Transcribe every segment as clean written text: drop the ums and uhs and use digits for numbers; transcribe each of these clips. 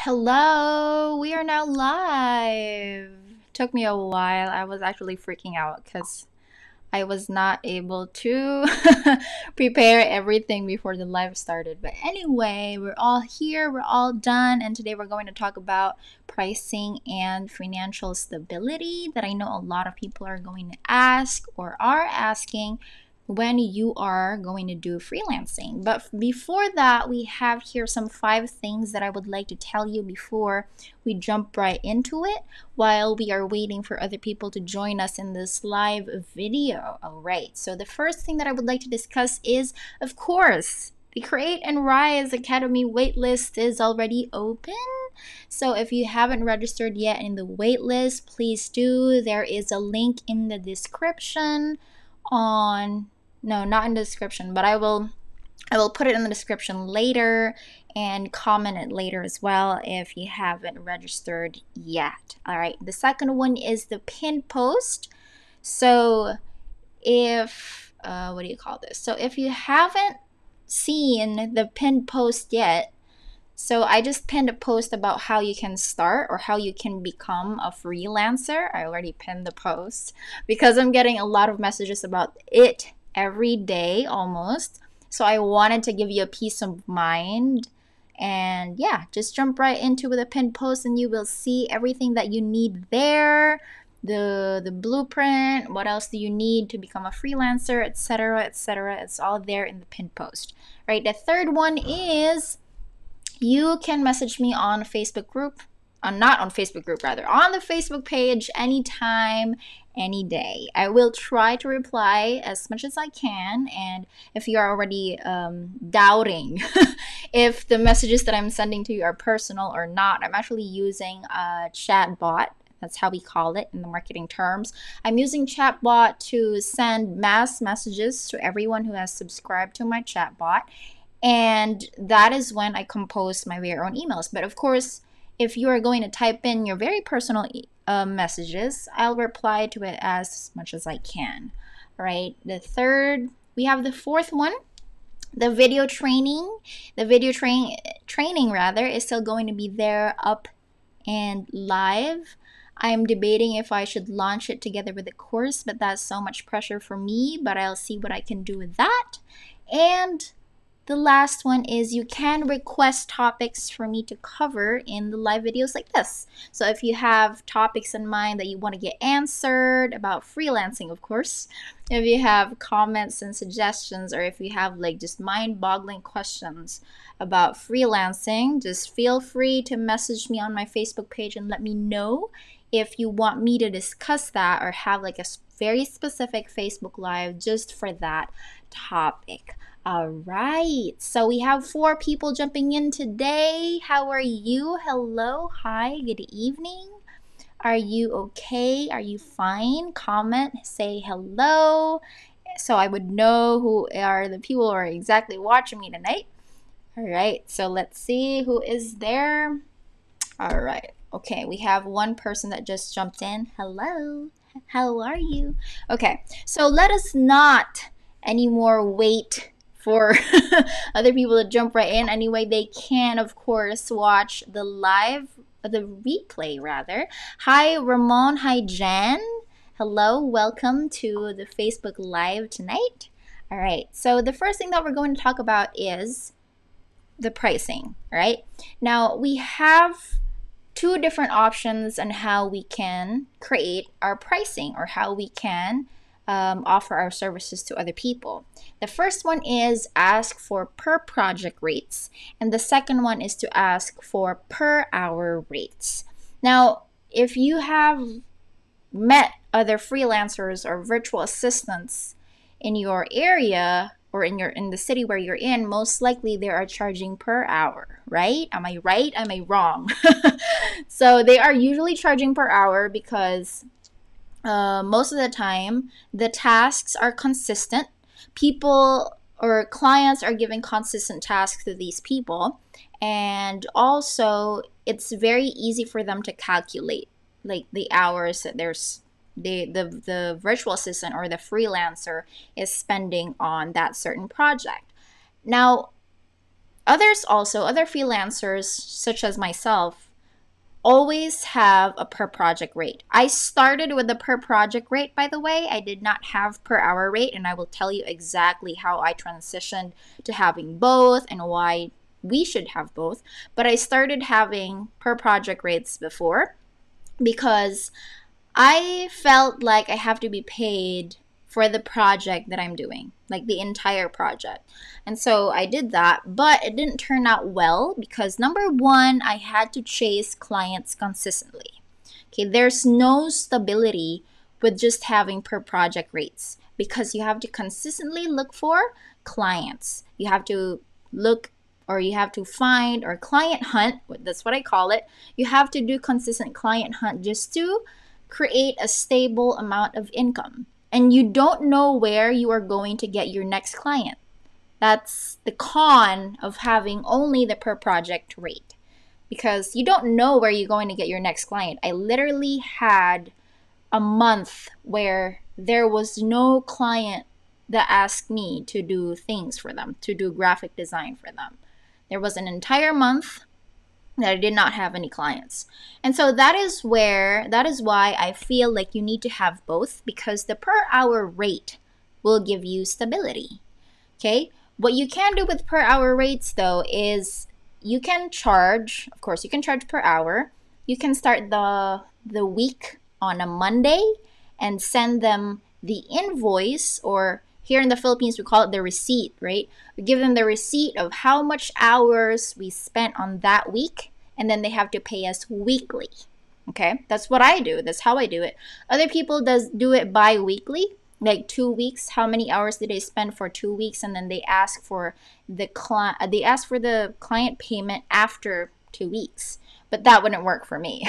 Hello, we are now live. Took me a while. I was actually freaking out because I was not able to prepare everything before the live started. But anyway, we're all here, we're all done, and today we're going to talk about pricing and financial stability that I know a lot of people are going to ask or are asking when you are going to do freelancing. But before that, we have here some 5 things that I would like to tell you before we jump right into it while we are waiting for other people to join us in this live video. All right, so the first thing that I would like to discuss is, of course, the Create and Rise Academy waitlist is already open. So if you haven't registered yet in the waitlist, please do. There is a link in the description on no, not in the description, but I will put it in the description later and comment it later as well if you haven't registered yet. All right. The second one is the pinned post. So if what do you call this? So if you haven't seen the pinned post yet, so I just pinned a post about how you can start or how you can become a freelancer. I already pinned the post because I'm getting a lot of messages about it every day almost. So I wanted to give you a peace of mind. And yeah, just jump right into the pinned post and you will see everything that you need there. The blueprint, what else do you need to become a freelancer, etc., etc. It's all there in the pinned post. Right? The third one is you can message me on Facebook group, not on Facebook group rather, on the Facebook page anytime, any day. I will try to reply as much as I can. And if you are already doubting if the messages that I'm sending to you are personal or not, I'm actually using a chat bot. That's how we call it in the marketing terms. I'm using chatbot to send mass messages to everyone who has subscribed to my chatbot. And that is when I compose my very own emails. But of course, if you are going to type in your very personal messages, I'll reply to it as much as I can. All right. We have the fourth one, the video training. The video training rather is still going to be there up and live. I'm debating if I should launch it together with the course, but that's so much pressure for me, but I'll see what I can do with that. And the last one is you can request topics for me to cover in the live videos like this. So if you have topics in mind that you want to get answered about freelancing, of course, if you have comments and suggestions, or if you have like just mind-boggling questions about freelancing, just feel free to message me on my Facebook page and let me know if you want me to discuss that or have like a very specific Facebook Live just for that topic. All right, so we have 4 people jumping in today. How are you? Hello, hi, good evening. Are you okay? Are you fine? Comment, say hello, so I would know who are the people who are exactly watching me tonight. All right, so let's see who is there. All right, okay, we have one person that just jumped in. Hello, how are you? Okay, so let us not anymore wait for other people to jump right in. Anyway, they can, of course, watch the replay rather. Hi, Ramon. Hi, Jen. Hello, welcome to the Facebook Live tonight. All right, so the first thing that we're going to talk about is the pricing, right? Now, we have 2 different options on how we can create our pricing or how we can offer our services to other people. The first one is ask for per project rates, and the second one is to ask for per hour rates. Now, if you have met other freelancers or virtual assistants in your area or in the city where you're in, most likely they are charging per hour, right? Am I right? Am I wrong? So they are usually charging per hour because most of the time the tasks are consistent. People or clients are giving consistent tasks to these people, and also it's very easy for them to calculate like the hours that the virtual assistant or the freelancer is spending on that certain project. Now, Others also, other freelancers such as myself, always have a per project rate. I started with the per project rate, by the way. I did not have per hour rate, and I will tell you exactly how I transitioned to having both and why we should have both. But I started having per project rates before because I felt like I have to be paid for the project that I'm doing, like the entire project. And so I did that, but it didn't turn out well because number one, I had to chase clients consistently. Okay, there's no stability with just having per project rates because you have to consistently look for clients. You have to look or you have to find or client hunt, that's what I call it. You have to do consistent client hunt just to create a stable amount of income. And you don't know where you are going to get your next client. That's the con of having only the per project rate because you don't know where you're going to get your next client. I literally had a month where there was no client that asked me to do things for them, to do graphic design for them. There was an entire month that I did not have any clients. And so that is why I feel like you need to have both because the per hour rate will give you stability. Okay? What you can do with per hour rates though is you can charge, of course, you can charge per hour. You can start the week on a Monday and send them the invoice, or here in the Philippines we call it the receipt, right? We give them the receipt of how much hours we spent on that week, and then they have to pay us weekly. Okay, that's what I do. That's how I do it. Other people do it bi-weekly, like 2 weeks. How many hours did they spend for 2 weeks, and then they ask for the client payment after 2 weeks. But that wouldn't work for me.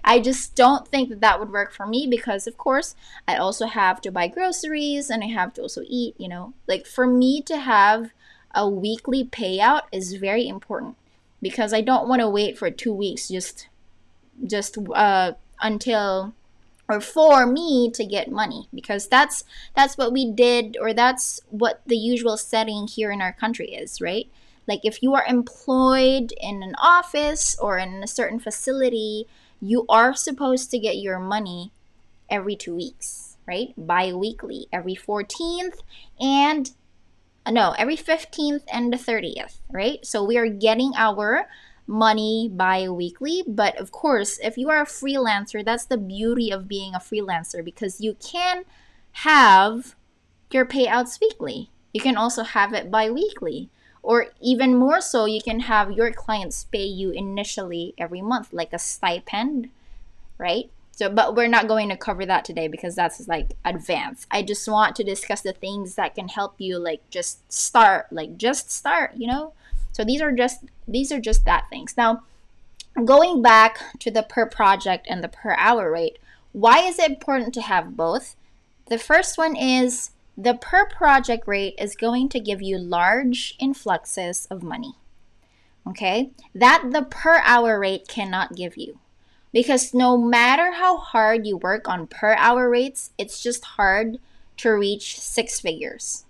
I just don't think that that would work for me because, of course, I also have to buy groceries and I have to also eat, Like for me to have a weekly payout is very important because I don't want to wait for 2 weeks just until or for me to get money because that's what we did, or that's what the usual setting here in our country is, right? Like if you are employed in an office or in a certain facility, you are supposed to get your money every 2 weeks, right? Bi-weekly, every 14th and no, every 15th and the 30th, right? So we are getting our money bi-weekly. But of course, if you are a freelancer, that's the beauty of being a freelancer because you can have your payouts weekly. You can also have it bi-weekly. Or even more so, you can have your clients pay you initially every month, like a stipend, right? So, but we're not going to cover that today because that's like advanced. I just want to discuss the things that can help you just start. So these are just that things. Now, going back to the per project and the per hour rate, why is it important to have both? The first one is the per project rate is going to give you large influxes of money. Okay? That the per hour rate cannot give you. Because no matter how hard you work on per hour rates, it's just hard to reach 6 figures.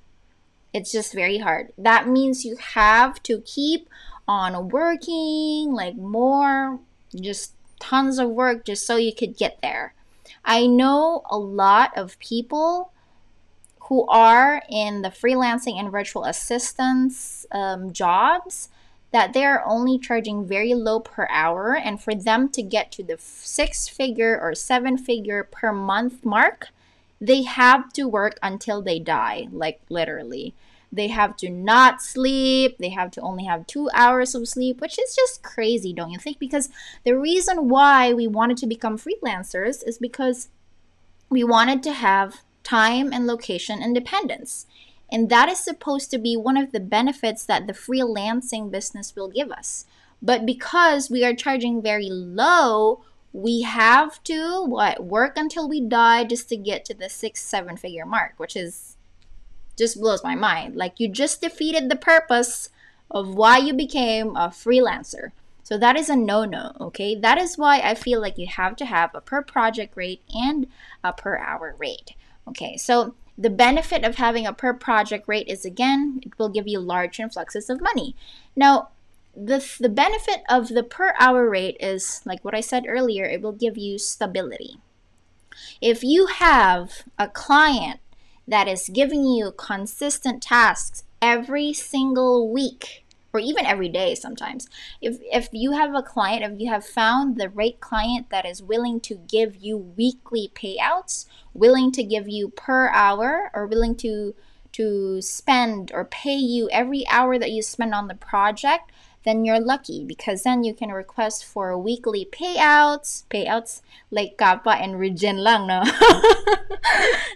It's just very hard. That means you have to keep on working, more, just tons of work just so you could get there. I know a lot of people who are in the freelancing and virtual assistance jobs that they're only charging very low per hour, and for them to get to the 6-figure or 7-figure per month mark, they have to work until they die, literally. They have to not sleep. They have to only have 2 hours of sleep, which is just crazy, don't you think? Because the reason why we wanted to become freelancers is because we wanted to have time and location independence. And that is supposed to be one of the benefits that the freelancing business will give us. But because we are charging very low, we have to work until we die just to get to the 6-7 figure mark, which is just blows my mind. You just defeated the purpose of why you became a freelancer. So that is a no-no, okay? That is why I feel like you have to have a per project rate and a per hour rate. Okay, so The benefit of having a per project rate is, again, it will give you large influxes of money. Now, the benefit of the per hour rate is, like what I said earlier, it will give you stability. If you have a client that is giving you consistent tasks every single week, or even every day sometimes, if you have a client, if you have found the right client that is willing to give you weekly payouts, willing to give you per hour, or willing to spend or pay you every hour that you spend on the project, then you're lucky, because then you can request for weekly payouts like Kappa and Regen lang, no?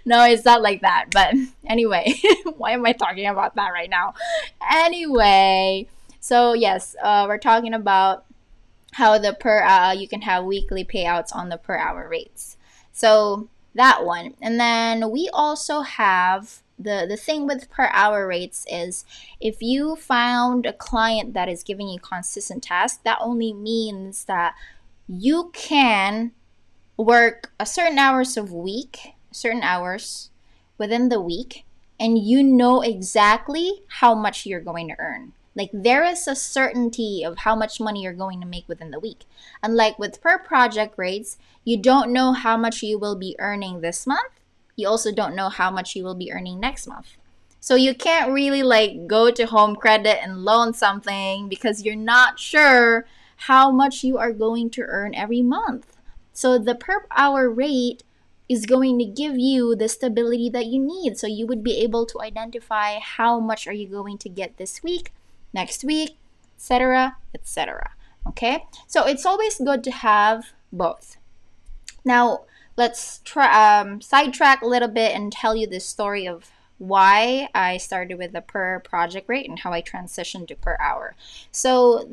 No, it's not like that. But anyway, why am I talking about that right now? Anyway, so yes, we're talking about how the you can have weekly payouts on the per hour rates. So that one. And then we also have the thing with per hour rates is, if you found a client that is giving you consistent tasks, that only means that you can work a certain hours within the week, and you know exactly how much you're going to earn. Like, there is a certainty of how much money you're going to make within the week. Unlike with per project rates, you don't know how much you will be earning this month. You also don't know how much you will be earning next month. So you can't really like go to Home Credit and loan something, because you're not sure how much you are going to earn every month. So the per hour rate is going to give you the stability that you need. So you would be able to identify how much are you going to get this week, next week, etc., etc. Okay? So it's always good to have both. Now, let's try sidetrack a little bit and tell you the story of why I started with the per project rate and how I transitioned to per hour. So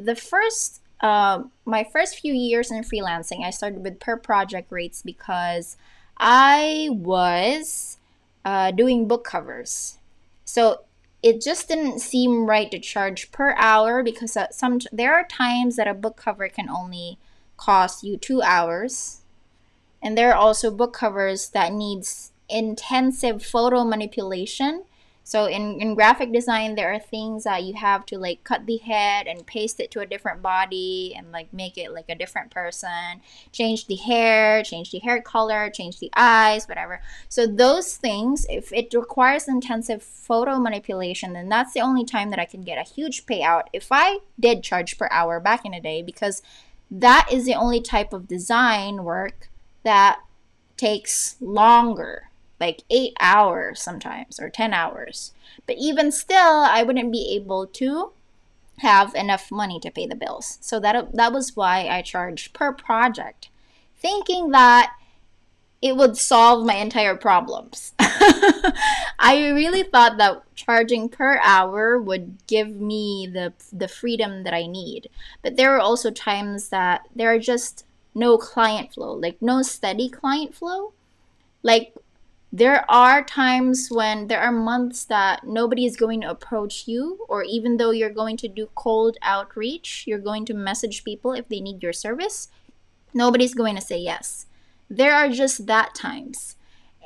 my first few years in freelancing, I started with per project rates because I was doing book covers. So it just didn't seem right to charge per hour, because there are times that a book cover can only cost you 2 hours. And there are also book covers that needs intensive photo manipulation. So in graphic design, there are things that you have to like cut the head and paste it to a different body and like make it like a different person, change the hair color, change the eyes, whatever. So those things, if it requires intensive photo manipulation, then that's the only time that I can get a huge payout if I did charge per hour back in the day, because that is the only type of design work that takes longer, like 8 hours sometimes, or 10 hours. But even still, I wouldn't be able to have enough money to pay the bills. So that was why I charged per project, thinking that it would solve my entire problems. I really thought that charging per hour would give me the freedom that I need. But there are also times that there are just no client flow, like no steady client flow. Like, there are times when there are months that nobody is going to approach you, or even though you're going to do cold outreach, you're going to message people if they need your service, nobody's going to say yes. There are just that times.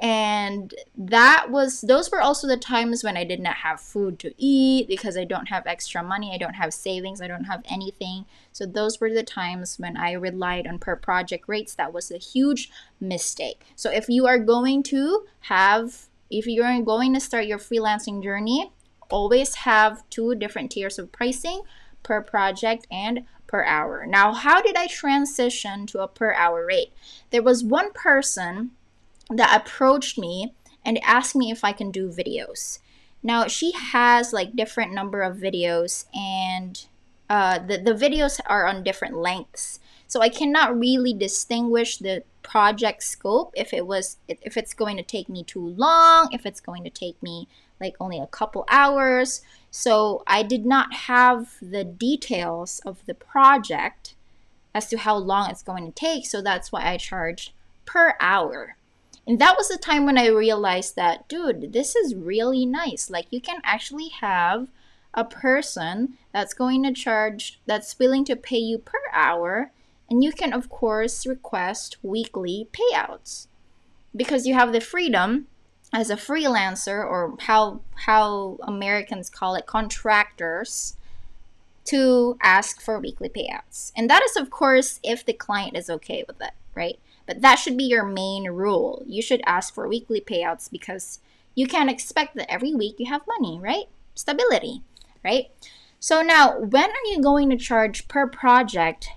And those were also the times when I did not have food to eat, because I don't have extra money, I don't have savings, I don't have anything. So those were the times when I relied on per project rates. That was a huge mistake. So if you're going to start your freelancing journey, always have 2 different tiers of pricing: per project and per hour. Now, how did I transition to a per hour rate? There was one person that approached me and asked me if I can do videos. Now, she has like different number of videos, and the videos are on different lengths. So I cannot really distinguish the project scope, if it's going to take me too long, if it's going to take me like only a couple hours. So I did not have the details of the project as to how long it's going to take. So that's why I charged per hour. And that was the time when I realized that, dude, this is really nice. Like, you can actually have a person that's willing to pay you per hour, and you can, of course, request weekly payouts, because you have the freedom as a freelancer, or how Americans call it, contractors, to ask for weekly payouts. And that is, of course, if the client is okay with it, right? But that should be your main rule. You should ask for weekly payouts because you can't expect that every week you have money, right? Stability, right? So now, when are you going to charge per project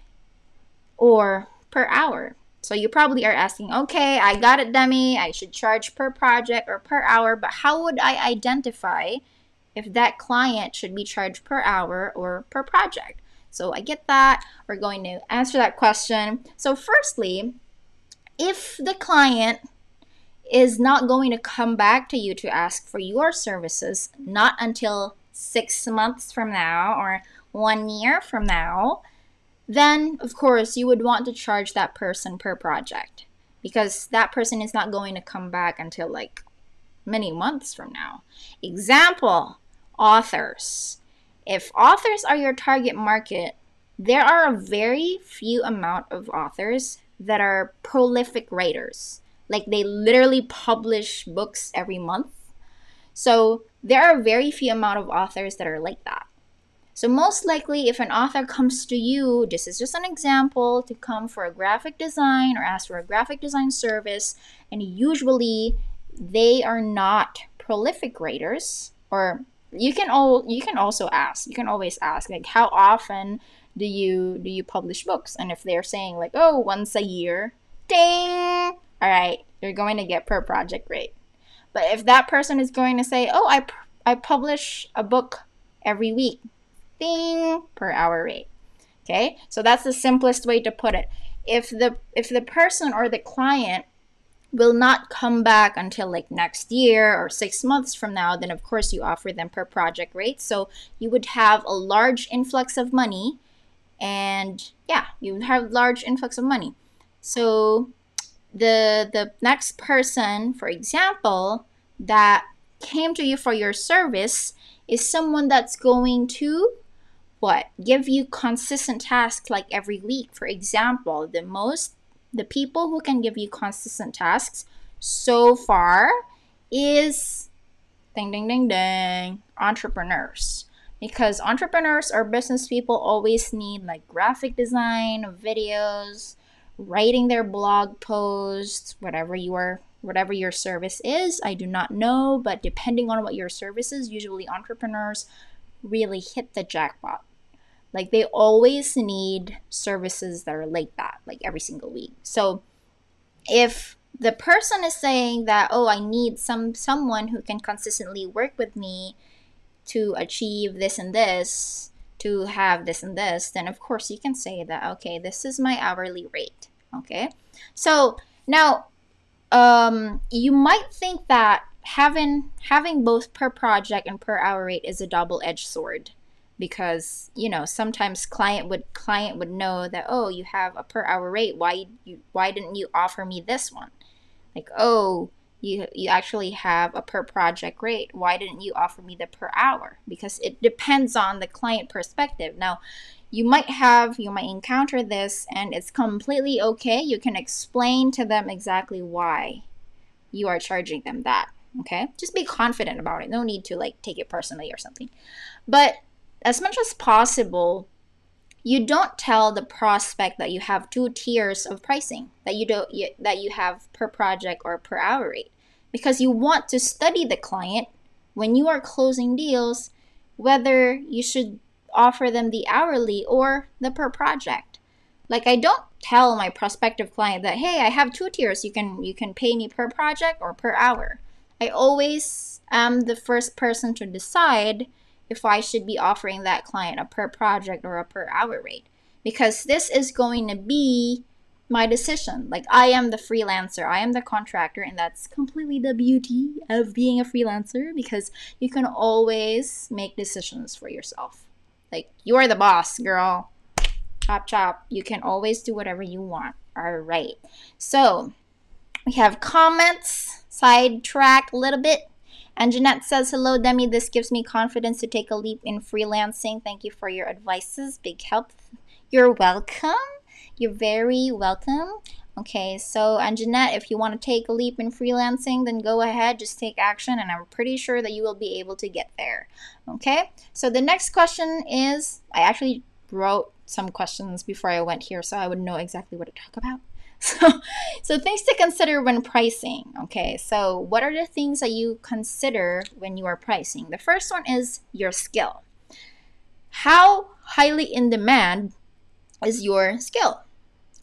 or per hour? So you probably are asking, okay, I got it, Demi. I should charge per project or per hour, but how would I identify if that client should be charged per hour or per project? So I get that. We're going to answer that question. So firstly, if the client is not going to come back to you to ask for your services, not until 6 months from now or 1 year from now, then of course you would want to charge that person per project, because that person is not going to come back until like many months from now. Example, authors. If authors are your target market, there are a very few amount of authors that are prolific writers. Like they literally publish books every month. So there are very few amount of authors that are like that. So most likely, if an author comes to you, this is just an example, to come for a graphic design or ask for a graphic design service, and usually they are not prolific writers. Or you can also ask. You can always ask, like, how often do you publish books? And if they're saying like, oh, once a year, ding, all right, you're going to get per project rate. But if that person is going to say, oh, I publish a book every week, ding, per hour rate. Okay, so that's the simplest way to put it. If the person or the client will not come back until like next year or 6 months from now, then of course you offer them per project rate. So you would have a large influx of money, and yeah, you would have large influx of money. So the next person, for example, that came to you for your service is someone that's going to what? Give you consistent tasks like every week. For example, the people who can give you consistent tasks so far is ding ding ding ding entrepreneurs. Because entrepreneurs or business people always need like graphic design, videos, writing their blog posts, whatever your service is. I do not know, but depending on what your service is, usually entrepreneurs really hit the jackpot. Like they always need services that are like that, like every single week. So if the person is saying that, oh, I need someone who can consistently work with me to achieve this and this, to have this and this, then of course you can say that, okay, this is my hourly rate. Okay, so now you might think that having both per project and per hour rate is a double-edged sword, because sometimes client would know that, oh, you have a per hour rate, why didn't you offer me this one? Like, oh, you actually have a per project rate, why didn't you offer me the per hour? Because it depends on the client perspective. Now you might encounter this, and it's completely okay. You can explain to them exactly why you are charging them that. Okay, just be confident about it. No need to like take it personally or something. But as much as possible, you don't tell the prospect that you have two tiers of pricing, that you have per project or per hour rate, because you want to study the client when you are closing deals, whether you should offer them the hourly or the per project. Like, I don't tell my prospective client that, hey, I have two tiers, you can pay me per project or per hour. I always am the first person to decide if I should be offering that client a per project or a per hour rate, because this is going to be my decision. Like, I am the freelancer, I am the contractor, and that's completely the beauty of being a freelancer, because you can always make decisions for yourself. Like, you are the boss, girl. Chop chop. You can always do whatever you want. All right. So we have comments. Sidetrack a little bit. And Jeanette says, hello, Demi. This gives me confidence to take a leap in freelancing. Thank you for your advices. Big help. You're welcome. You're very welcome. Okay, so and Jeanette, if you want to take a leap in freelancing, then go ahead, just take action, and I'm pretty sure that you will be able to get there. Okay, so the next question is, I actually wrote some questions before I went here so I would know exactly what to talk about. So things to consider when pricing. Okay, so what are the things that you consider when you are pricing? The first one is your skill. How highly in demand is your skill?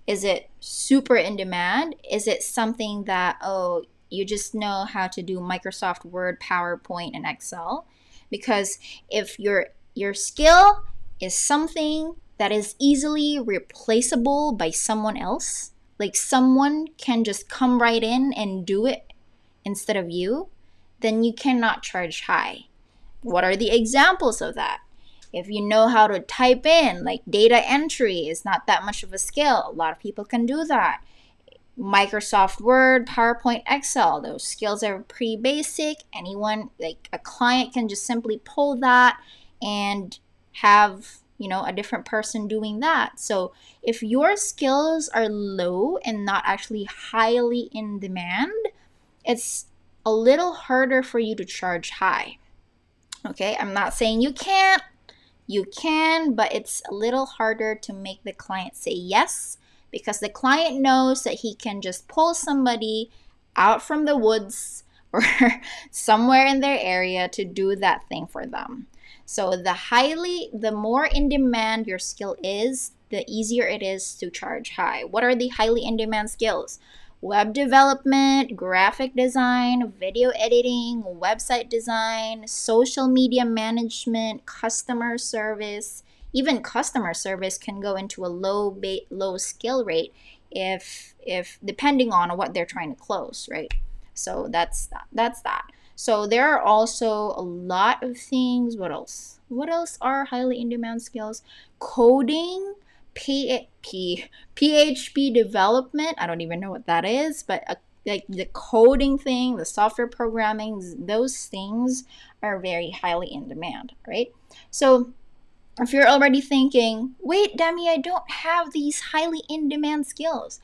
Is it super in demand? Is it something that, oh, you just know how to do Microsoft Word, PowerPoint, and Excel? Because if your skill is something that is easily replaceable by someone else, like someone can just come right in and do it instead of you, then you cannot charge high. What are the examples of that? If you know how to type in, like data entry is not that much of a skill. A lot of people can do that. Microsoft Word, PowerPoint, Excel, those skills are pretty basic. Anyone, like a client, can just simply pull that and have, a different person doing that. So if your skills are low and not actually highly in demand, it's a little harder for you to charge high. Okay, I'm not saying you can't. You can, but it's a little harder to make the client say yes, because the client knows that he can just pull somebody out from the woods or somewhere in their area to do that thing for them. So the more in demand your skill is, the easier it is to charge high. What are the highly in demand skills? Web development, graphic design, video editing, website design, social media management, customer service. Even customer service can go into a low skill rate if depending on what they're trying to close, right? So that's that. So there are also a lot of things. What else? What else are highly in demand skills? Coding, PHP development. I don't even know what that is, but like the coding thing, the software programming, those things are very highly in demand, right? So if you're already thinking, wait, Demi, I don't have these highly in demand skills.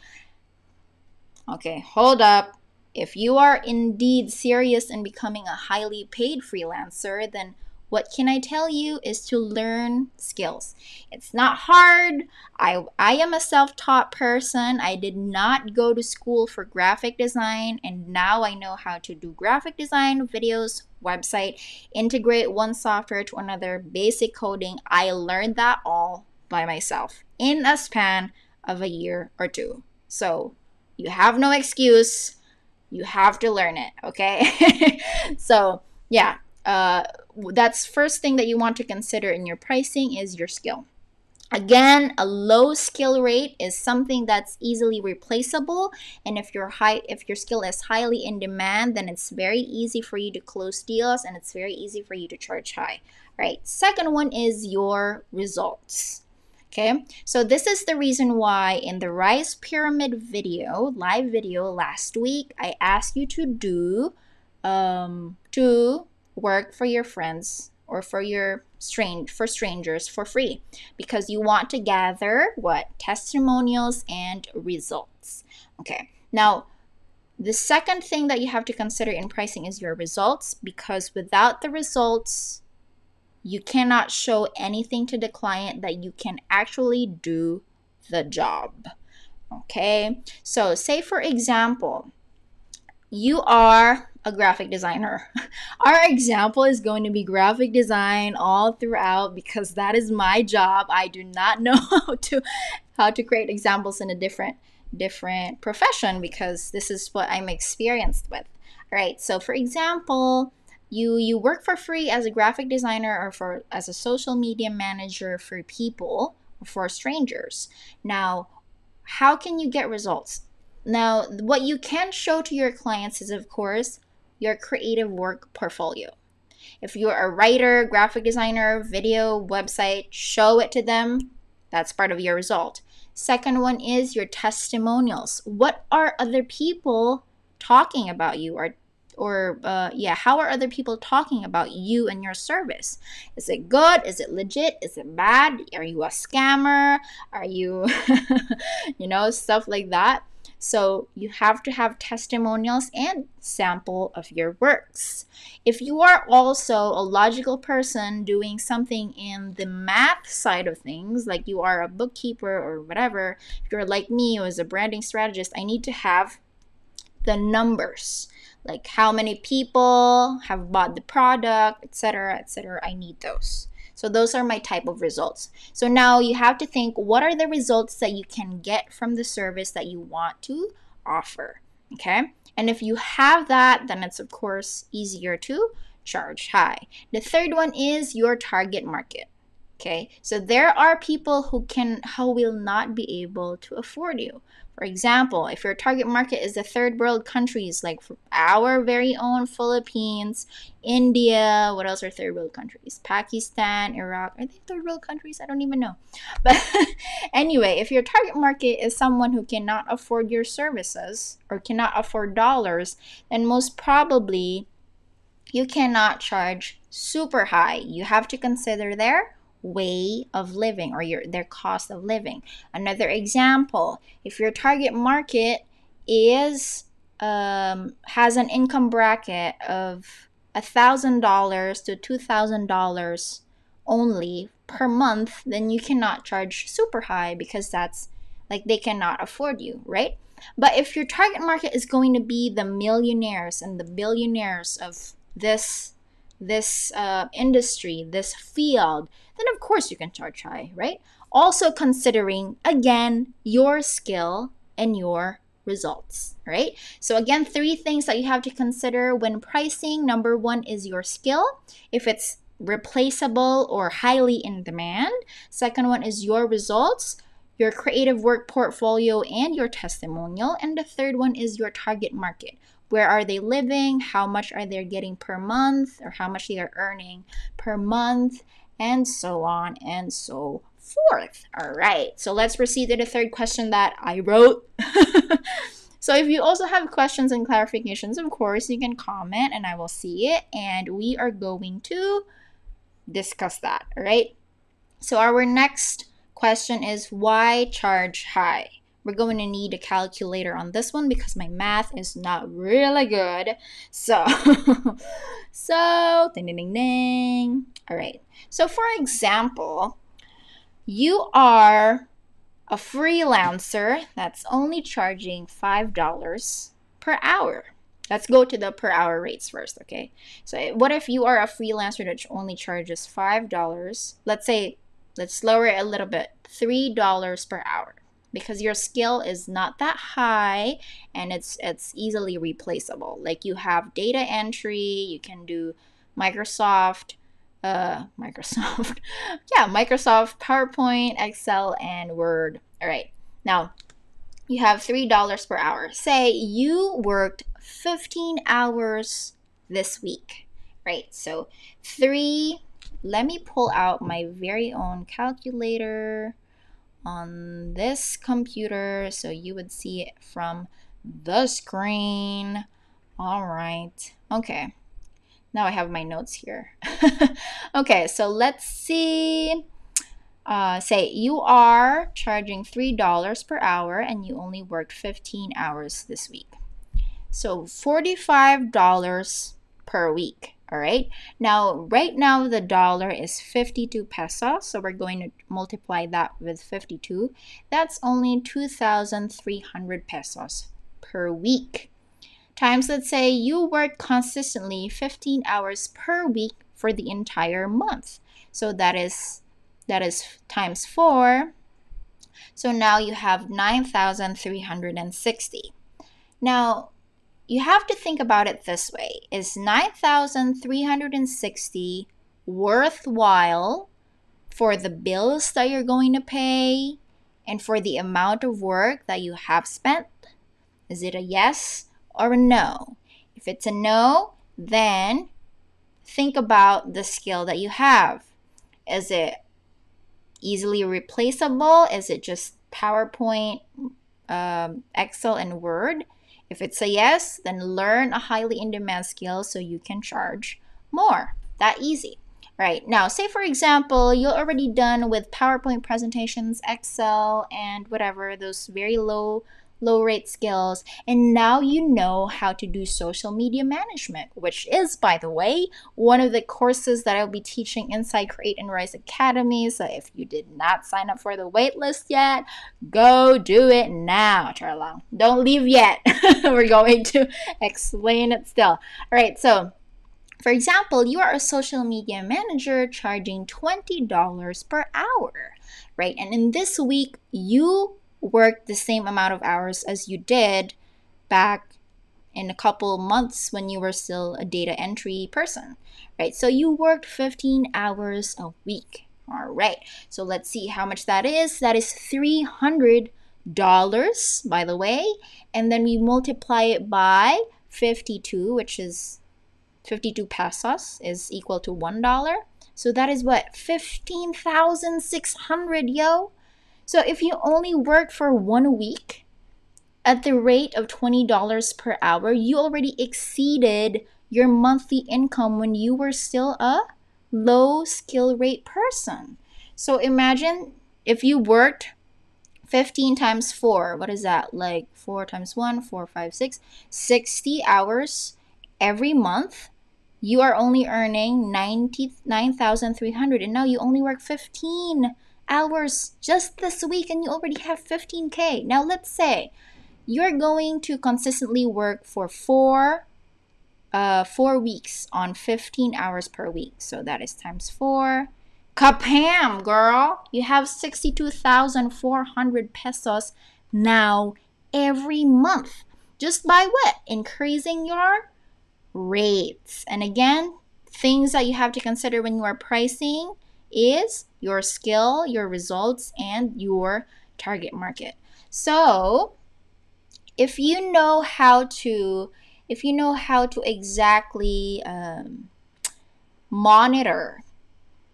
Okay, hold up. If you are indeed serious in becoming a highly paid freelancer, then what can I tell you is to learn skills. It's not hard. I am a self-taught person. I did not go to school for graphic design, and now I know how to do graphic design, videos, website, integrate one software to another, basic coding. I learned that all by myself in a span of a year or two. So you have no excuse. You have to learn it, okay? So yeah, that's first thing that you want to consider in your pricing is your skill. Again, a low skill rate is something that's easily replaceable, and if your skill is highly in demand, then it's very easy for you to close deals and it's very easy for you to charge high. Right? Second one is your results. Okay, so this is the reason why in the Rise Pyramid video, live video last week, I asked you to work for your friends or for strangers for free, because you want to gather what? Testimonials and results. Okay, now the second thing that you have to consider in pricing is your results, because without the results, you cannot show anything to the client that you can actually do the job. Okay, so say for example, you are a graphic designer. Our example is going to be graphic design all throughout because that is my job. I do not know how to create examples in a different profession because this is what I'm experienced with. All right, so for example, you work for free as a graphic designer or as a social media manager for people, for strangers. Now, how can you get results? Now, what you can show to your clients is, of course, your creative work portfolio. If you're a writer, graphic designer, video, website, show it to them. That's part of your result. Second one is your testimonials. What are other people talking about you? How are other people talking about you and your service? Is it good? Is it legit? Is it bad? Are you a scammer? Are you, stuff like that? So you have to have testimonials and sample of your works. If you are also a logical person doing something in the math side of things, like you are a bookkeeper or whatever, if you're like me who is a branding strategist, I need to have the numbers, like how many people have bought the product, etc., etc. I need those. So those are my type of results. So now you have to think, what are the results that you can get from the service that you want to offer? Okay? And if you have that, then it's of course easier to charge high. The third one is your target market. Okay, so there are people who will not be able to afford you. For example, if your target market is the third world countries, like our very own Philippines, India, what else are third world countries? Pakistan, Iraq, are they third world countries? I don't even know. But anyway, if your target market is someone who cannot afford your services or cannot afford dollars, then most probably you cannot charge super high. You have to consider their way of living or their cost of living. Another example, if your target market is has an income bracket of $1,000 to $2,000 only per month, then you cannot charge super high because that's like they cannot afford you, right? But if your target market is going to be the millionaires and the billionaires of this industry, this field, then of course you can charge high, right? Also considering, again, your skill and your results, right? So again, 3 things that you have to consider when pricing. Number 1 is your skill, if it's replaceable or highly in demand. Second one is your results, your creative work portfolio, and your testimonial. And the third one is your target market. Where are they living? How much are they getting per month, or how much they are earning per month, and so on and so forth. All right, so let's proceed to the third question that I wrote. So if you also have questions and clarifications, of course, you can comment and I will see it, and we are going to discuss that. All right, so our next question is, why charge high? We're going to need a calculator on this one because my math is not really good. So, ding, ding, ding, ding. All right. So, for example, you are a freelancer that's only charging $5 per hour. Let's go to the per hour rates first, okay? So, what if you are a freelancer that only charges $5? Let's lower it a little bit, $3 per hour, because your skill is not that high and it's easily replaceable. Like you have data entry, you can do Microsoft Microsoft PowerPoint, Excel, and Word. All right, now you have $3 per hour. Say you worked 15 hours this week, right? So let me pull out my very own calculator on this computer so you would see it from the screen. All right. Okay. Now I have my notes here. Okay, so let's see. Say you are charging $3 per hour and you only worked 15 hours this week. So $45 per week. All right. Now, right now, the dollar is 52 pesos. So we're going to multiply that with 52. That's only 2,300 pesos per week. Times, let's say you work consistently 15 hours per week for the entire month. So that is times 4. So now you have 9,360. Now, you have to think about it this way. Is 9,360 worthwhile for the bills that you're going to pay and for the amount of work that you have spent? Is it a yes or a no? If it's a no, then think about the skill that you have. Is it easily replaceable? Is it just PowerPoint, Excel, and Word? If it's a yes, then learn a highly in-demand skill so you can charge more. That easy. Right. Now, say for example, you're already done with PowerPoint presentations, Excel, and whatever, those very low low rate skills, and now you know how to do social media management, which is, by the way, one of the courses that I'll be teaching inside Create and Rise Academy. So if you did not sign up for the waitlist yet, go do it now, Charla. Don't leave yet. We're going to explain it still. All right, so for example, you are a social media manager charging $20 per hour, right? And in this week, you worked the same amount of hours as you did back in a couple months when you were still a data entry person, right? So you worked 15 hours a week. All right. So let's see how much that is. That is $300, by the way. And then we multiply it by 52, which is 52 pesos is equal to $1. So that is what? 15,600, yo. So if you only worked for 1 week at the rate of $20 per hour, you already exceeded your monthly income when you were still a low skill rate person. So imagine if you worked 15 times 4, what is that? Like 4 times 1, 4, 5, 6, 60 hours every month. You are only earning 99,300, and now you only work 15 hours just this week and you already have 15K. Now let's say you're going to consistently work for 4 weeks on 15 hours per week. So that is times 4. Kapam, girl! You have 62,400 pesos now every month. Just by what? Increasing your rates. And again, things that you have to consider when you are pricing is your skill, your results, and your target market. So if you know how to exactly monitor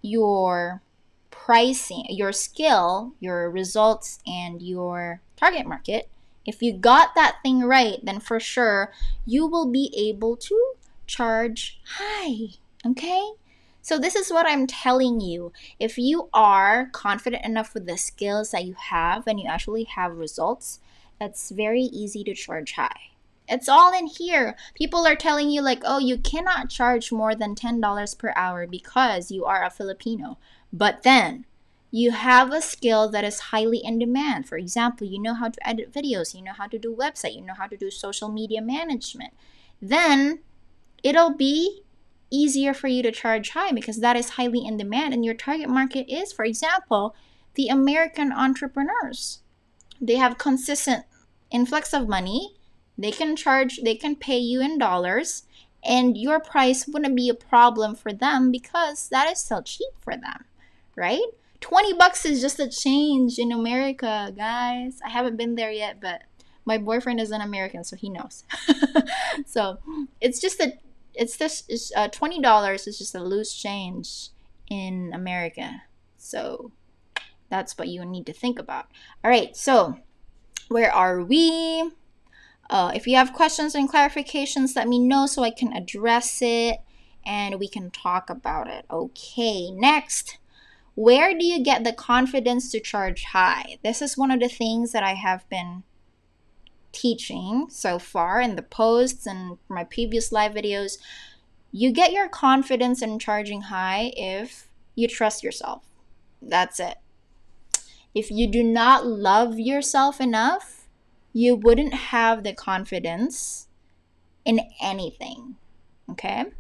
your pricing, your skill, your results, and your target market, if you got that thing right, then for sure you will be able to charge high. Okay? So this is what I'm telling you. If you are confident enough with the skills that you have and you actually have results, it's very easy to charge high. It's all in here. People are telling you like, oh, you cannot charge more than $10 per hour because you are a Filipino. But then you have a skill that is highly in demand. For example, you know how to edit videos, you know how to do website, you know how to do social media management. Then it'll be easier for you to charge high because that is highly in demand, and your target market is, for example, the American entrepreneurs. They have consistent influx of money. They can pay you in dollars, and your price wouldn't be a problem for them because that is still cheap for them, right? $20 is just a change in America, guys. I haven't been there yet, but my boyfriend is an American, so he knows. So it's just $20 is just a loose change in America. So that's what you need to think about. All right, so where are we? If you have questions and clarifications, let me know so I can address it and we can talk about it. Okay, next. Where do you get the confidence to charge high? This is one of the things that I have been teaching so far in the posts and my previous live videos. You get your confidence in charging high if you trust yourself. That's it. If you do not love yourself enough, you wouldn't have the confidence in anything. Okay?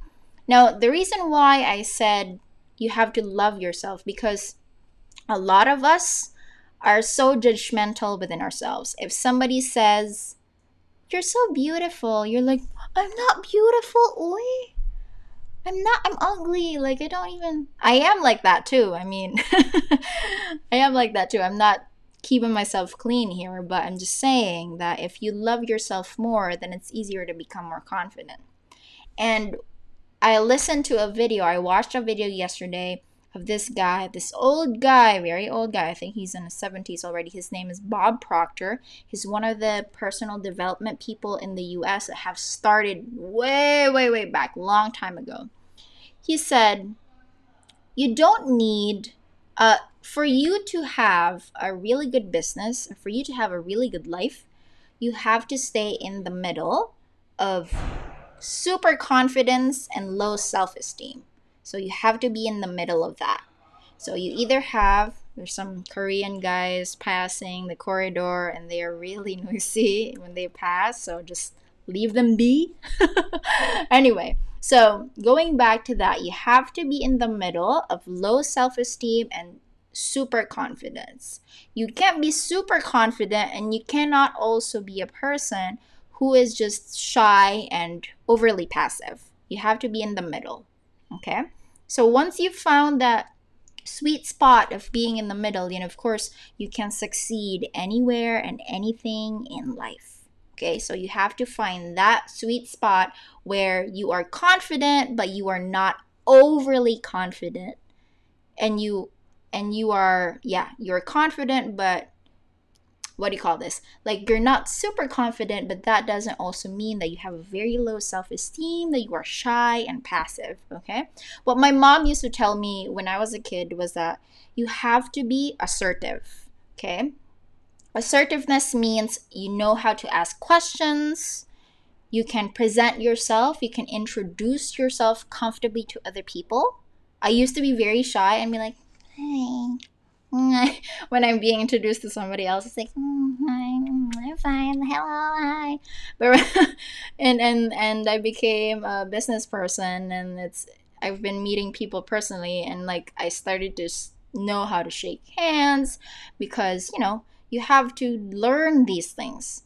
Now, the reason why I said you have to love yourself, because a lot of us are so judgmental within ourselves. If somebody says, "You're so beautiful," you're like, "I'm not beautiful, oi. I'm ugly. Like, I am like that too. I mean, I am like that too. I'm not keeping myself clean here, but I'm just saying that if you love yourself more, then it's easier to become more confident." And I watched a video yesterday of this guy, this old guy, very old guy. I think he's in his 70s already. His name is Bob Proctor. He's one of the personal development people in the US that have started way, way, way back, long time ago. He said, you don't need, for you to have a really good business, for you to have a really good life, you have to stay in the middle of super confidence and low self-esteem. So you have to be in the middle of that. So you either have, there's some Korean guys passing the corridor and they are really noisy when they pass, so just leave them be. Anyway, so going back to that, you have to be in the middle of low self-esteem and super confidence. You can't be super confident and you cannot also be a person who is just shy and overly passive. You have to be in the middle. Okay? So once you've found that sweet spot of being in the middle, of course, you can succeed anywhere and anything in life. Okay, so you have to find that sweet spot where you are confident, but you are not overly confident, and you are, you're confident, but what do you call this? Like, you're not super confident, but that doesn't also mean that you have a very low self-esteem, that you are shy and passive, okay? What my mom used to tell me when I was a kid was that you have to be assertive, okay? Assertiveness means you know how to ask questions, you can present yourself, you can introduce yourself comfortably to other people. I used to be very shy and be like, hey, when I'm being introduced to somebody else, it's like, hi, I'm fine, hello, hi. But and I became a business person, and I've been meeting people personally, and like I started to know how to shake hands because you have to learn these things,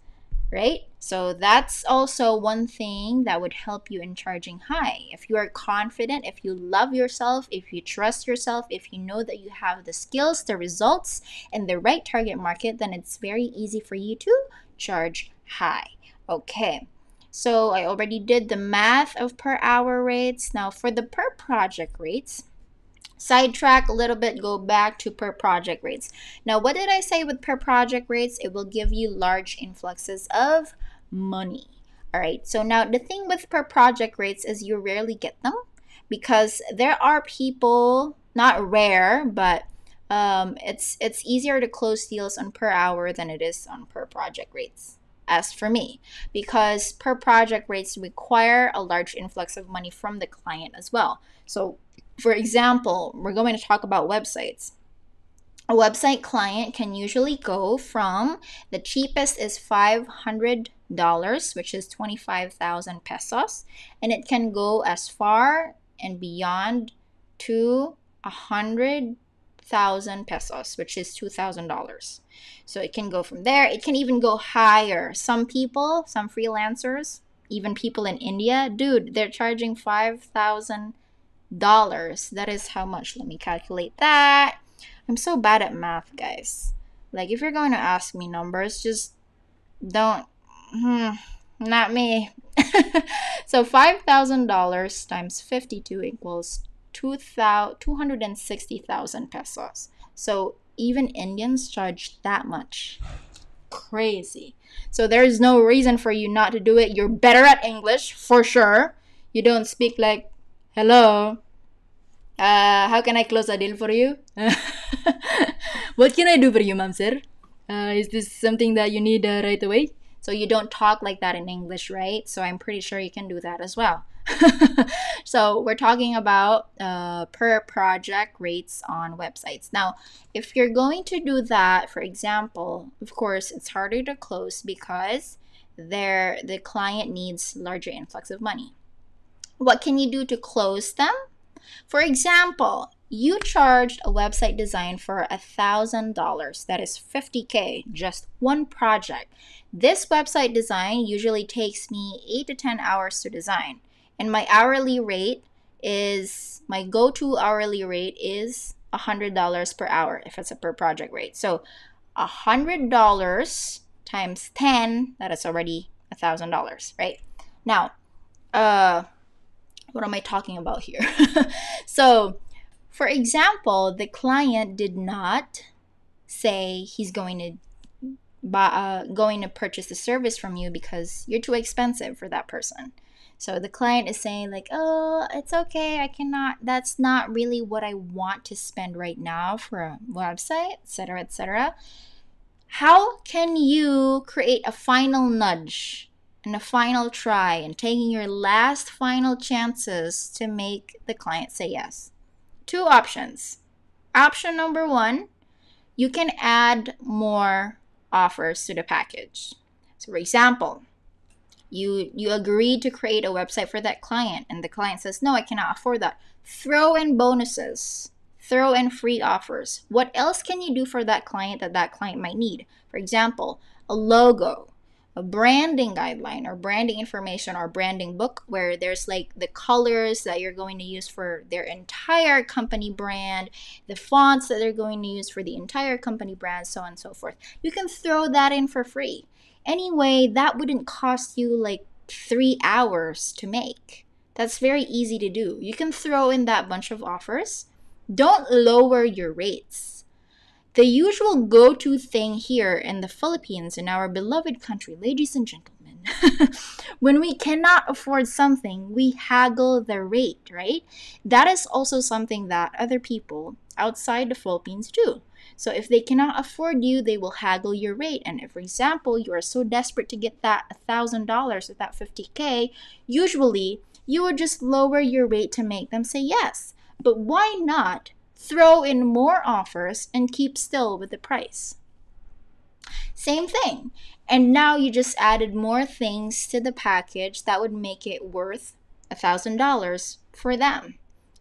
right? So that's also one thing that would help you in charging high. If you are confident, if you love yourself, if you trust yourself, if you know that you have the skills, the results, and the right target market, then it's very easy for you to charge high. Okay. So I already did the math of per hour rates. Now for the per project rates, sidetrack a little bit, go back to per project rates. Now, what did I say with per project rates? It will give you large influxes of money. All right, so now the thing with per project rates is you rarely get them because there are people, not rare, but it's easier to close deals on per hour than it is on per project rates, as for me, because per project rates require a large influx of money from the client as well. So for example, we're going to talk about websites. A website client can usually go from, the cheapest is $500, which is 25,000 pesos, and it can go as far and beyond to 100,000 pesos, which is $2,000. So it can go from there. It can even go higher. Some people, some freelancers, even people in India, dude, they're charging $5,000. That is how much? Let me calculate that. I'm so bad at math, guys. Like, if you're going to ask me numbers, just don't. Not me. So $5,000 times 52 equals 260,000 pesos. So even Indians charge that much. Crazy. So there is no reason for you not to do it. You're better at English, for sure. You don't speak like, hello, how can I close a deal for you? What can I do for you, ma'am, sir? Is this something that you need right away? So you don't talk like that in English, right? So I'm pretty sure you can do that as well. So we're talking about per project rates on websites. Now, if you're going to do that, for example, of course, it's harder to close because the client needs larger influx of money. What can you do to close them? For example, you charged a website design for $1,000. That is $50K, just one project. This website design usually takes me 8 to 10 hours to design. And my go-to hourly rate is $100 per hour if it's a per project rate. So $100 times 10, that is already $1,000, right? Now, what am I talking about here? So, for example, the client did not say he's going to purchase the service from you because you're too expensive for that person. So the client is saying like, oh, it's okay, I cannot, that's not really what I want to spend right now for a website, etc., etc. How can you create a final nudge and a final try and taking your last final chances to make the client say yes? Two options. Option number one, you can add more offers to the package. So for example, you agreed to create a website for that client and the client says, no, I cannot afford that. Throw in bonuses, throw in free offers. What else can you do for that client that that client might need? For example, a logo, a branding guideline or branding information or branding book where there's like the colors that you're going to use for their entire company brand, the fonts that they're going to use for the entire company brand, so on and so forth. You can throw that in for free. Anyway, that wouldn't cost you like 3 hours to make. That's very easy to do. You can throw in that bunch of offers. Don't lower your rates. The usual go-to thing here in the Philippines, in our beloved country, ladies and gentlemen, when we cannot afford something, we haggle the rate, right? That is also something that other people outside the Philippines do. So if they cannot afford you, they will haggle your rate. And if, for example, you are so desperate to get that $1,000 or that 50K, usually you would just lower your rate to make them say yes. But why not throw in more offers and keep still with the price? Same thing. And now you just added more things to the package that would make it worth $1,000 for them,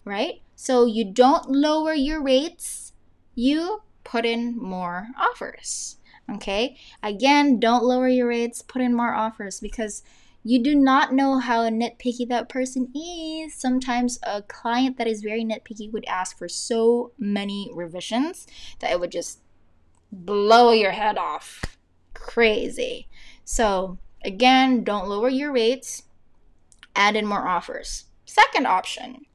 right? So you don't lower your rates, you put in more offers. Okay? Again, don't lower your rates, put in more offers because you do not know how nitpicky that person is. Sometimes a client that is very nitpicky would ask for so many revisions that it would just blow your head off. Crazy. So, again, don't lower your rates, add in more offers. Second option.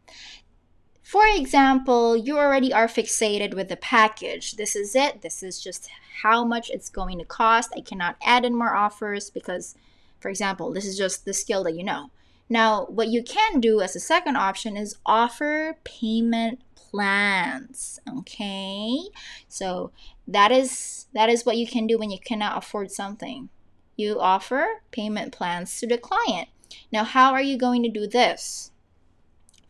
For example, you already are fixated with the package. This is it. This is just how much it's going to cost. I cannot add in more offers because, for example, this is just the skill that you know. Now, what you can do as a second option is offer payment plans. Okay? So that is what you can do when you cannot afford something. You offer payment plans to the client. Now, how are you going to do this?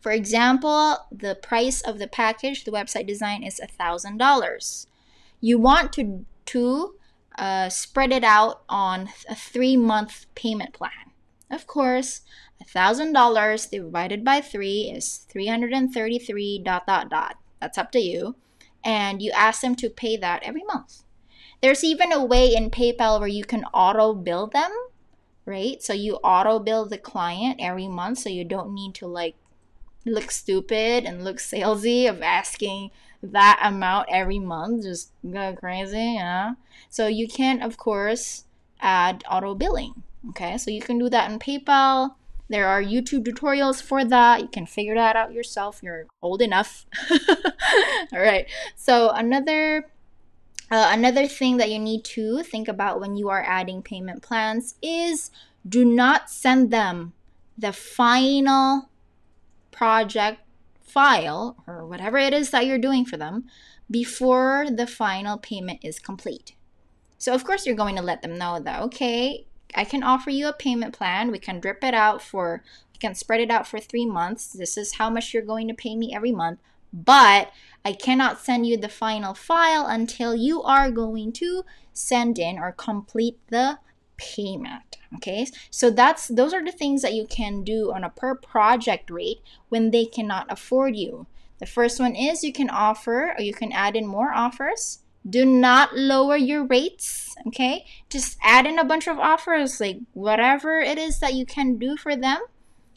For example, the price of the package, the website design is $1,000. You want to spread it out on a 3-month payment plan. Of course, $1,000 divided by 3 is 333 ... That's up to you. And you ask them to pay that every month. There's even a way in PayPal where you can auto bill them, right? So you auto bill the client every month so you don't need to like look stupid and look salesy of asking that amount every month. Just go crazy, yeah. So you can, of course, add auto billing. Okay, so you can do that in PayPal. There are YouTube tutorials for that. You can figure that out yourself. You're old enough. All right. So another thing that you need to think about when you are adding payment plans is do not send them the final project file or whatever it is that you're doing for them before the final payment is complete. So of course you're going to let them know that, okay, I can offer you a payment plan. We can spread it out for 3 months. This is how much you're going to pay me every month, but I cannot send you the final file until you are going to send in or complete the payment. Okay, so those are the things that you can do on a per project rate when they cannot afford you. The first one is you can offer or you can add in more offers. Do not lower your rates. Okay, just add in a bunch of offers, like whatever it is that you can do for them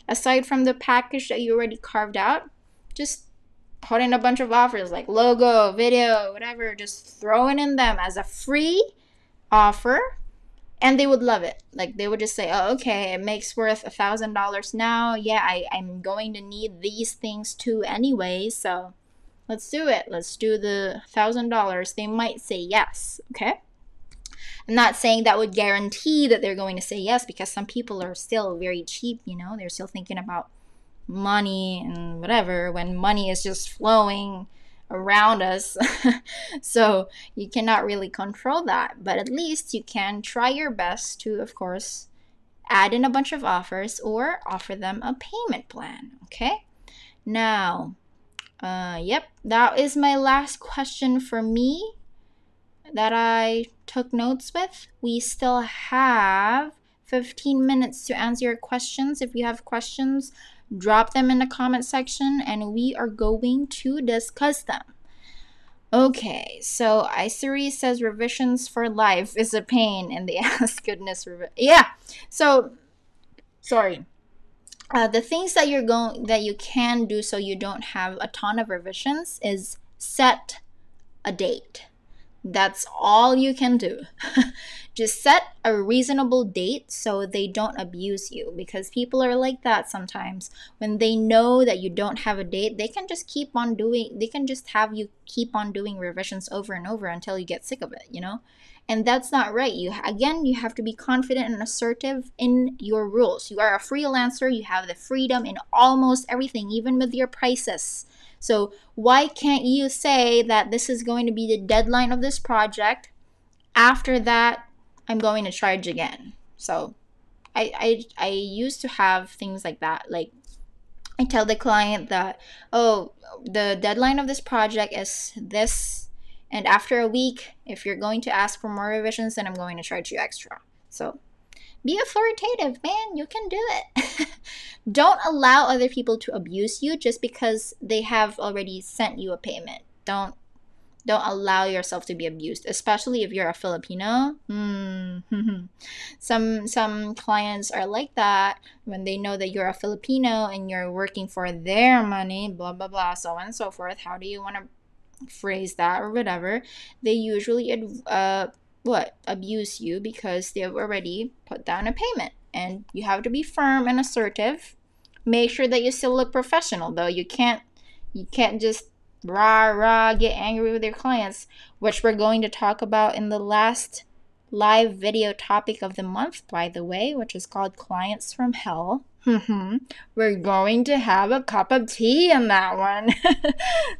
aside from the package that you already carved out. Just put in a bunch of offers like logo, video, whatever. Just throw it in them as a free offer. And they would love it. Like they would just say, oh, okay, it makes worth $1,000 now. Yeah, I'm going to need these things too anyway. So let's do it. Let's do the $1,000. They might say yes. Okay. I'm not saying that would guarantee that they're going to say yes because some people are still very cheap. They're still thinking about money and whatever when money is just flowing around us. So you cannot really control that, but at least you can try your best to, of course, add in a bunch of offers or offer them a payment plan. Okay, now yep, that is my last question for me that I took notes with. We still have 15 minutes to answer your questions. If you have questions, drop them in the comment section and we are going to discuss them. Okay, so Isuri says revisions for life is a pain and they ask goodness. Yeah, so sorry. The things that you can do so you don't have a ton of revisions is set a date. That's all you can do. Just set a reasonable date so they don't abuse you, because people are like that sometimes. When they know that you don't have a date, they can just have you keep on doing revisions over and over until you get sick of it, you know? And that's not right. You have to be confident and assertive in your rules. You are a freelancer, you have the freedom in almost everything, even with your prices. So why can't you say that this is going to be the deadline of this project? After that, I'm going to charge again. So I used to have things like that. Like, I tell the client that, oh, the deadline of this project is this, and after a week, if you're going to ask for more revisions, then I'm going to charge you extra. So be authoritative, man. You can do it. Don't allow other people to abuse you just because they have already sent you a payment. Don't allow yourself to be abused, especially if you're a Filipino. Some clients are like that when they know that you're a Filipino and you're working for their money, blah blah blah, so on and so forth. How do you want to phrase that or whatever? They usually abuse you because they've already put down a payment, and you have to be firm and assertive. Make sure that you still look professional, though. You can't just get angry with your clients, which we're going to talk about in the last live video topic of the month, by the way, which is called Clients from Hell. We're going to have a cup of tea in that one.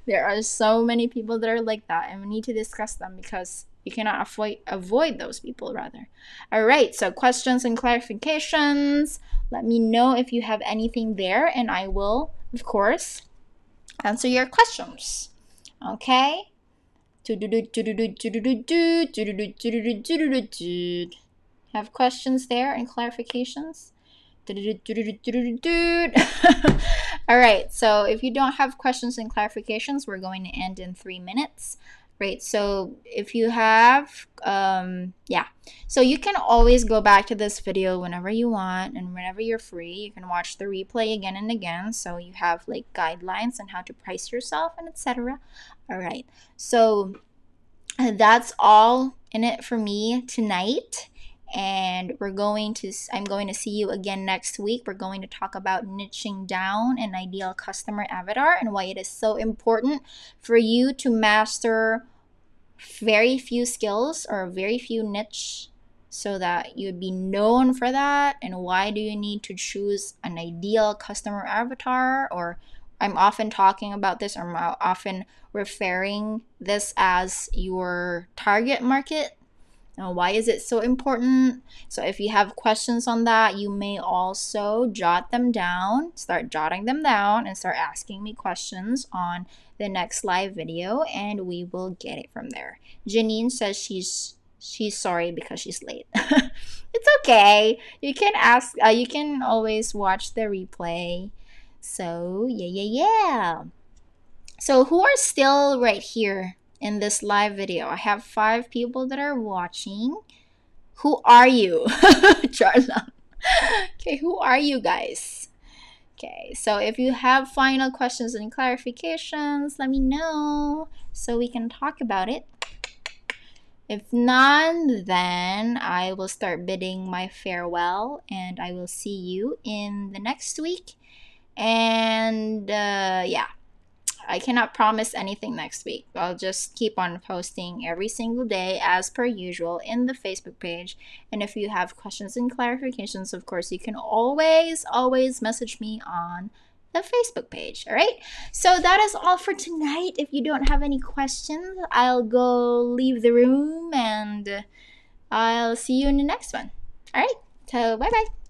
There are so many people that are like that, and we need to discuss them because you cannot avoid those people, rather. All right, so questions and clarifications. Let me know if you have anything there, and I will, of course, answer your questions. Okay? Have questions there and clarifications? All right, so if you don't have questions and clarifications, we're going to end in 3 minutes. Great. So if you have, so you can always go back to this video whenever you want and whenever you're free. You can watch the replay again and again, so you have like guidelines on how to price yourself and etc. All right, so that's all in it for me tonight, and I'm going to see you again next week. We're going to talk about niching down an ideal customer avatar and why it is so important for you to master very few skills or very few niche so that you'd be known for that, and why do you need to choose an ideal customer avatar. Or I'm often talking about this, or I'm often referring this as your target market. Now, why is it so important? So if you have questions on that, you may also start jotting them down and start asking me questions on the next live video, and we will get it from there. Janine says she's sorry because she's late. It's okay. You can ask, you can always watch the replay. So yeah. So who are still right here in this live video? I have 5 people that are watching. Who are you? Charla. Okay, who are you guys? Okay, so if you have final questions and clarifications, let me know so we can talk about it. If none, then I will start bidding my farewell, and I will see you in the next week. And yeah, I cannot promise anything next week. I'll just keep on posting every single day as per usual in the Facebook page. And if you have questions and clarifications, of course, you can always message me on the Facebook page. All right. So that is all for tonight. If you don't have any questions, I'll go leave the room and I'll see you in the next one. All right. So bye bye.